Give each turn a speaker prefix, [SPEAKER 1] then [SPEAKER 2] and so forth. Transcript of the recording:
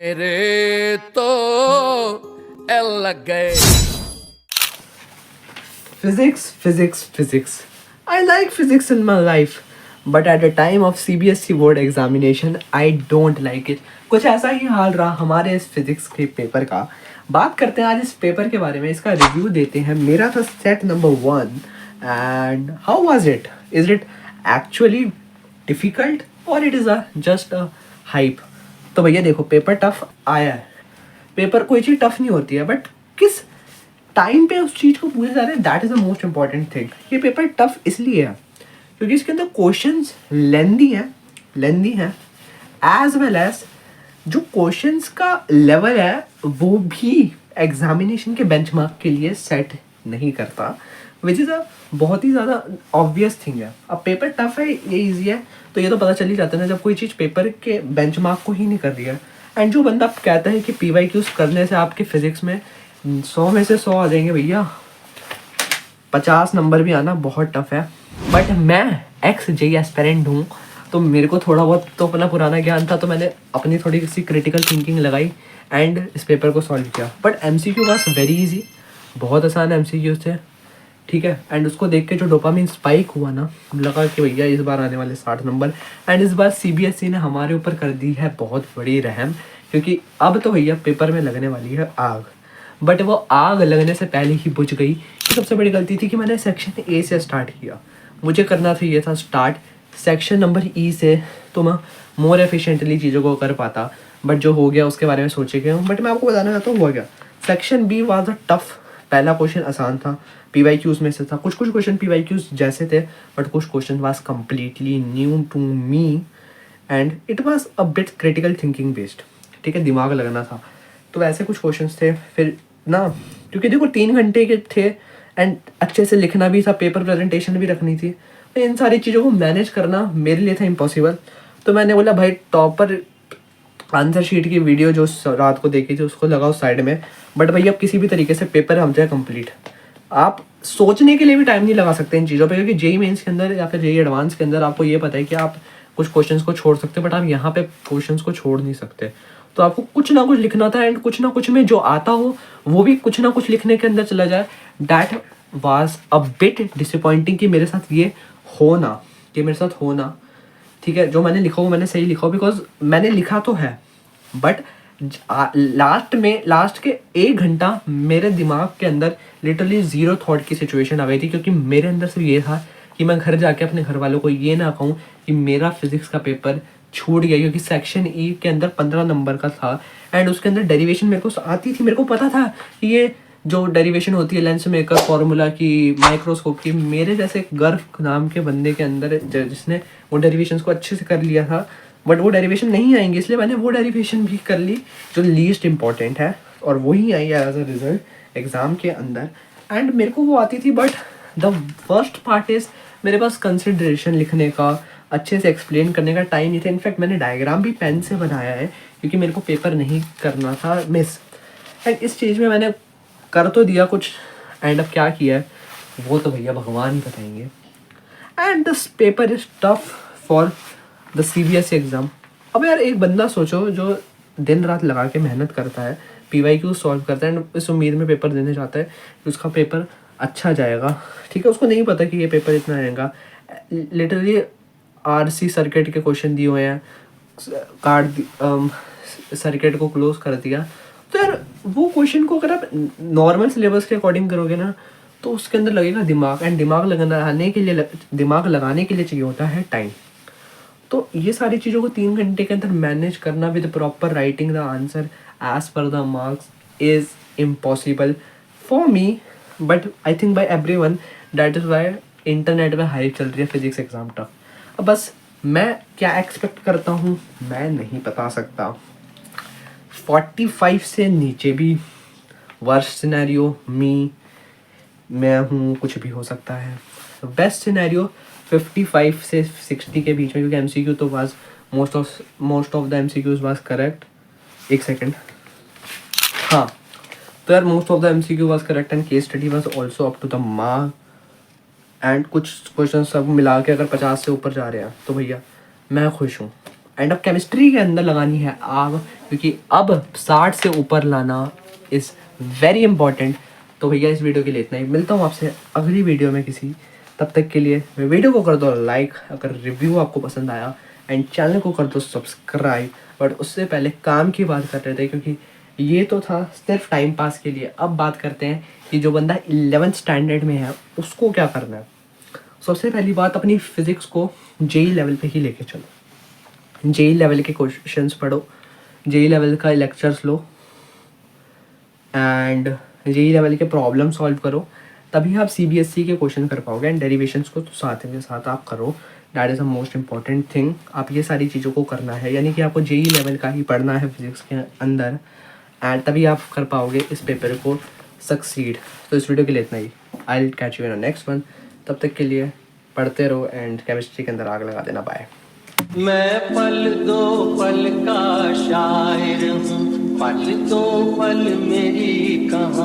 [SPEAKER 1] मेरे तो एल लग गए।
[SPEAKER 2] Physics, physics, physics. I like physics in my life, but at the time of CBSE board examination, I don't like it. कुछ ऐसा ही हाल रहा हमारे इस फिजिक्स के पेपर का। बात करते हैं आज इस पेपर के बारे में, इसका रिव्यू देते हैं। मेरा था set number 1 and how was it? Is it actually difficult और it is just a hype? तो भैया देखो, पेपर टफ आया है। पेपर कोई चीज़ टफ नहीं होती है, बट किस टाइम पे उस चीज़ को पूछा जा रहा है, that is the most important thing. ये पेपर टफ इसलिए है क्योंकि इसके अंदर क्वेश्चंस लेंदी हैं एज वेल एज जो क्वेश्चंस का लेवल है वो भी एग्जामिनेशन के बेंचमार्क के लिए सेट नहीं करता, विच इज़ अ बहुत ही ज़्यादा ऑब्वियस थिंग है। अब पेपर टफ है, ये ईजी है, तो ये तो पता चल ही जाता है ना जब कोई चीज़ पेपर के बेंचमार्क को ही नहीं कर रही है। एंड जो बंदा कहता है कि PYQs करने से आपके फिजिक्स में 100 में से 100 आ जाएंगे, भैया 50 नंबर भी आना बहुत टफ है। बट मैं XJ एस्पेरेंट हूँ, तो मेरे को थोड़ा बहुत तो अपना पुराना ज्ञान था, तो मैंने अपनी थोड़ी सी क्रिटिकल थिंकिंग लगाई एंड इस पेपर को सॉल्व किया। But MCQ was very easy, बहुत आसान MCQ थे, ठीक है। एंड उसको देख के जो डोपामिन स्पाइक हुआ ना, लगा कि भैया इस बार आने वाले 60 नंबर। एंड इस बार CBSE ने हमारे ऊपर कर दी है बहुत बड़ी रहम, क्योंकि अब तो भैया पेपर में लगने वाली है आग। बट वो आग लगने से पहले ही बुझ गई। सबसे बड़ी गलती थी कि मैंने सेक्शन A से स्टार्ट किया। मुझे करना था ये था स्टार्ट सेक्शन नंबर E से, तो मैं मोर एफिशिएंटली चीज़ों को कर पाता। बट जो हो गया उसके बारे में सोचे गए हूँ, बट मैं आपको बताना चाहता हूँ हुआ क्या। Section B was a tough. पहला क्वेश्चन आसान था, PYQs में से था। कुछ क्वेश्चन PYQs जैसे थे, बट कुछ question was completely new to me and it was a bit critical thinking based, ठीक है, दिमाग लगना था। तो वैसे कुछ क्वेश्चंस थे। फिर ना, क्योंकि देखो 3 घंटे के थे एंड अच्छे से लिखना भी था, पेपर प्रेजेंटेशन भी रखनी थी, तो इन सारी चीज़ों को मैनेज करना मेरे लिए था इम्पॉसिबल। तो मैंने बोला भाई टॉपर आंसर शीट की वीडियो जो रात को देखी थी उसको लगाओ साइड में, बट भाई अब किसी भी तरीके से पेपर हम जाए कंप्लीट। आप सोचने के लिए भी टाइम नहीं लगा सकते इन चीज़ों पे, क्योंकि JEE मेंस के अंदर या फिर JEE एडवांस के अंदर आपको ये पता है कि आप कुछ क्वेश्चंस को छोड़ सकते हो, बट आप यहाँ पे क्वेश्चंस को छोड़ नहीं सकते। तो आपको कुछ ना कुछ लिखना था एंड कुछ ना कुछ में जो आता हो वो भी कुछ ना कुछ लिखने के अंदर चला जाए। That was a bit disappointing कि मेरे साथ ये होना, ठीक है। जो मैंने लिखा वो मैंने सही लिखा हो, बिकॉज मैंने लिखा तो है, बट लास्ट के 1 घंटा मेरे दिमाग के अंदर लिटरली ज़ीरो थॉट की सिचुएशन आ गई थी, क्योंकि मेरे अंदर से ये था कि मैं घर जाके अपने घर वालों को ये ना कहूँ कि मेरा फिजिक्स का पेपर छूट गया, क्योंकि सेक्शन E के अंदर 15 नंबर का था एंड उसके अंदर डेरिवेशन मेरे को आती थी। मेरे को पता था कि ये जो डेरिवेशन होती है लेंस मेकर फार्मूला की, माइक्रोस्कोप की, मेरे जैसे गर्व नाम के बंदे के अंदर जिसने वो डेरिवेशंस को अच्छे से कर लिया था, बट वो डेरिवेशन नहीं आएंगे, इसलिए मैंने वो डेरिवेशन भी कर ली जो लीस्ट इंपॉर्टेंट है, और वही I as a result exam के अंदर। एंड मेरे को वो आती थी, but the first part is मेरे पास कंसिडरेशन लिखने का, अच्छे से एक्सप्लेन करने का टाइम नहीं था। इनफैक्ट मैंने डायग्राम भी पेन से बनाया है, क्योंकि मेरे को पेपर नहीं करना था मिस। एंड इस चीज़ में मैंने कर तो दिया कुछ, एंड अब क्या किया है वो तो भैया भगवान ही बताएंगे। And this paper is tough for the CBSE exam. अब यार एक बंदा सोचो जो दिन रात लगा के मेहनत करता है, PYQ सॉल्व करता है एंड इस उम्मीद में पेपर देने जाता है कि उसका पेपर अच्छा जाएगा, ठीक है। उसको नहीं पता कि ये पेपर इतना आएगा। लिटरली RC सर्किट के क्वेश्चन दिए हुए हैं, कार्ड सर्किट को क्लोज कर दिया। तो यार वो क्वेश्चन को अगर आप नॉर्मल सिलेबस के अकॉर्डिंग करोगे ना, तो उसके अंदर लगेगा दिमाग, एंड दिमाग लगाने के लिए चाहिए होता है टाइम। तो ये सारी चीज़ों को 3 घंटे के अंदर मैनेज करना with proper writing the answer as per the marks is impossible for me, but I think by every one. That is why internet पर हाइप चल रही है फिजिक्स एग्जाम टफ। अब बस मैं क्या एक्सपेक्ट करता हूँ मैं नहीं बता सकता। 45 से नीचे भी वर्स्ट सिनेरियो मैं हूँ, कुछ भी हो सकता है। बेस्ट सिनेरियो 55 से 60 के बीच में, क्योंकि MCQ तो was most of the MCQs was correct. एक सेकेंड, हाँ, तो यार most of the MCQ was correct and case study was also up to the mark. And कुछ क्वेश्चन सब मिला के अगर 50 से ऊपर जा रहे हैं तो भैया मैं खुश हूँ। एंड अब केमिस्ट्री के अंदर लगानी है आग, क्योंकि अब 60 से ऊपर लाना इज़ वेरी इंपॉर्टेंट। तो भैया इस वीडियो के लिए इतना ही, मिलता हूँ आपसे अगली वीडियो में किसी, तब तक के लिए मैं वीडियो को कर दो लाइक अगर रिव्यू आपको पसंद आया, एंड चैनल को कर दो सब्सक्राइब। बट उससे पहले काम की बात कर रहे थे, क्योंकि ये तो था सिर्फ टाइम पास के लिए। अब बात करते हैं कि जो बंदा 11th स्टैंडर्ड में है उसको क्या करना है। सबसे पहली बात, अपनी फिज़िक्स को जेई लेवल पे ही लेके चलो। जेई लेवल के क्वेश्चंस पढ़ो, जेई लेवल का लेक्चर्स लो, एंड जेई लेवल के प्रॉब्लम सॉल्व करो, तभी आप सीबीएसई के क्वेश्चन कर पाओगे। एंड डेरिवेशंस को तो साथ में साथ आप करो, that is the most important thing. आप ये सारी चीज़ों को करना है, यानी कि आपको जेई लेवल का ही पढ़ना है फिज़िक्स के अंदर, एंड तभी आप कर पाओगे इस पेपर को सक्सीड। तो इस वीडियो के लिए इतना ही, I will catch you in next one. तब तक के लिए पढ़ते रहो एंड केमिस्ट्री के अंदर आग लगा देना। बाय।
[SPEAKER 3] मैं पल दो पल का शायर हूँ, पल दो पल मेरी कहानी।